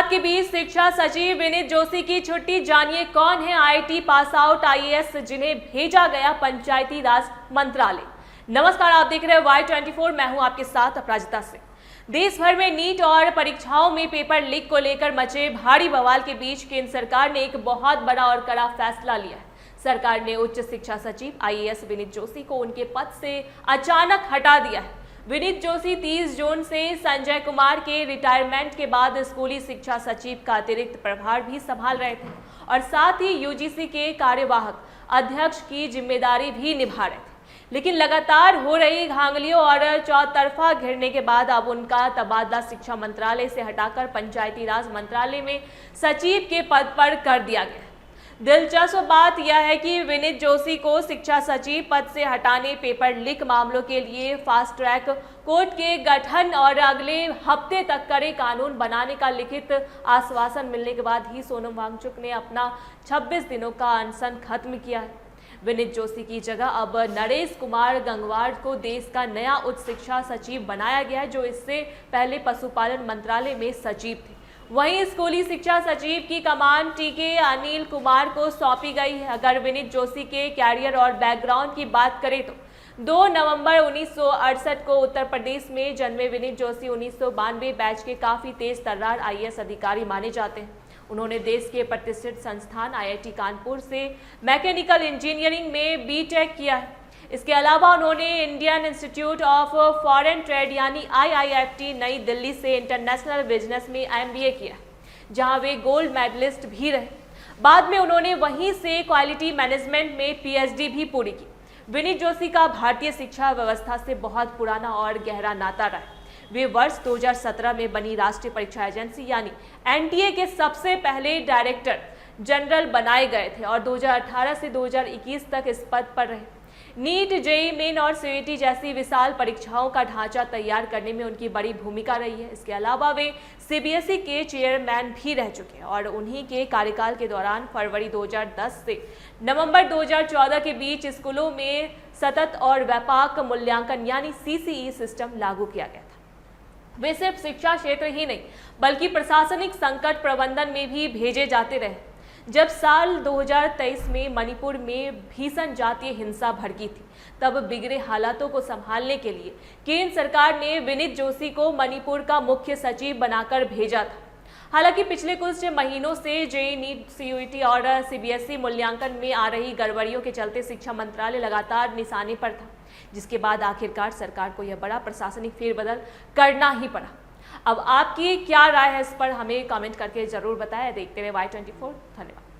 बरसात के बीच शिक्षा सचिव विनीत जोशी की छुट्टी। जानिए कौन है आईआईटी पास आउट आईएएस जिन्हें भेजा गया पंचायती राज मंत्रालय। नमस्कार, आप देख रहे हैं Y24। मैं हूं आपके साथ अपराजिता से। देश भर में नीट और परीक्षाओं में पेपर लीक को लेकर मचे भारी बवाल के बीच केंद्र सरकार ने एक बहुत बड़ा और कड़ा फैसला लिया है। सरकार ने उच्च शिक्षा सचिव आईएएस विनीत जोशी को उनके पद से अचानक हटा दिया है। विनीत जोशी 30 जून से संजय कुमार के रिटायरमेंट के बाद स्कूली शिक्षा सचिव का अतिरिक्त प्रभार भी संभाल रहे थे और साथ ही यूजीसी के कार्यवाहक अध्यक्ष की जिम्मेदारी भी निभा रहे थे। लेकिन लगातार हो रही धांधलियों और चौतरफा घेरने के बाद अब उनका तबादला शिक्षा मंत्रालय से हटाकर पंचायती राज मंत्रालय में सचिव के पद पर कर दिया गया। दिलचस्प बात यह है कि विनीत जोशी को शिक्षा सचिव पद से हटाने, पेपर लीक मामलों के लिए फास्ट ट्रैक कोर्ट के गठन और अगले हफ्ते तक कड़े कानून बनाने का लिखित आश्वासन मिलने के बाद ही सोनम वांगचुक ने अपना 26 दिनों का अनशन खत्म किया है। विनीत जोशी की जगह अब नरेश कुमार गंगवार को देश का नया उच्च शिक्षा सचिव बनाया गया है, जो इससे पहले पशुपालन मंत्रालय में सचिव थे। वहीं स्कूली शिक्षा सचिव की कमान टीके अनिल कुमार को सौंपी गई है। अगर विनीत जोशी के कैरियर और बैकग्राउंड की बात करें तो 2 नवंबर 1968 को उत्तर प्रदेश में जन्मे विनीत जोशी 1992 बैच के काफी तेज तर्रार आईएएस अधिकारी माने जाते हैं। उन्होंने देश के प्रतिष्ठित संस्थान आईआईटी कानपुर से मैकेनिकल इंजीनियरिंग में बीटेक किया है। इसके अलावा उन्होंने Indian institute of foreign trade यानी आईआईएफटी नई दिल्ली से इंटरनेशनल बिजनेस में एमबीए किया, जहां वे गोल्ड मेडलिस्ट भी रहे। बाद में उन्होंने वहीं से क्वालिटी मैनेजमेंट में पीएचडी भी पूरी की। विनीत जोशी का भारतीय शिक्षा व्यवस्था से बहुत पुराना और गहरा नाता रहा है। वे वर्ष 2017 में बनी राष्ट्रीय परीक्षा एजेंसी यानी एनटीए के सबसे पहले डायरेक्टर जनरल बनाए गए थे और 2018 से 2021 तक इस पद पर रहे। नीट, जेईई मेन और सीईटी जैसी विशाल परीक्षाओं का ढांचा तैयार करने में उनकी बड़ी भूमिका रही है। इसके अलावा वे सीबीएसई के चेयरमैन भी रह चुके हैं और उन्हीं के कार्यकाल के दौरान फरवरी 2010 से नवंबर 2014 के बीच स्कूलों में सतत और व्यापक मूल्यांकन यानी सीसीई सिस्टम लागू किया गया था। वे सिर्फ शिक्षा क्षेत्र ही नहीं बल्कि प्रशासनिक संकट प्रबंधन में भी भेजे जाते रहे। जब साल 2023 में मणिपुर में भीषण जातीय हिंसा भड़की थी, तब बिगड़े हालातों को संभालने के लिए केंद्र सरकार ने विनीत जोशी को मणिपुर का मुख्य सचिव बनाकर भेजा था। हालांकि पिछले कुछ महीनों से जेईई, नीट, सीईटी और सीबीएसई मूल्यांकन में आ रही गड़बड़ियों के चलते शिक्षा मंत्रालय लगातार निशाने पर था, जिसके बाद आखिरकार सरकार को यह बड़ा प्रशासनिक फेरबदल करना ही पड़ा। अब आपकी क्या राय है इस पर हमें कमेंट करके जरूर बताएं। देखते रहे Y24। धन्यवाद।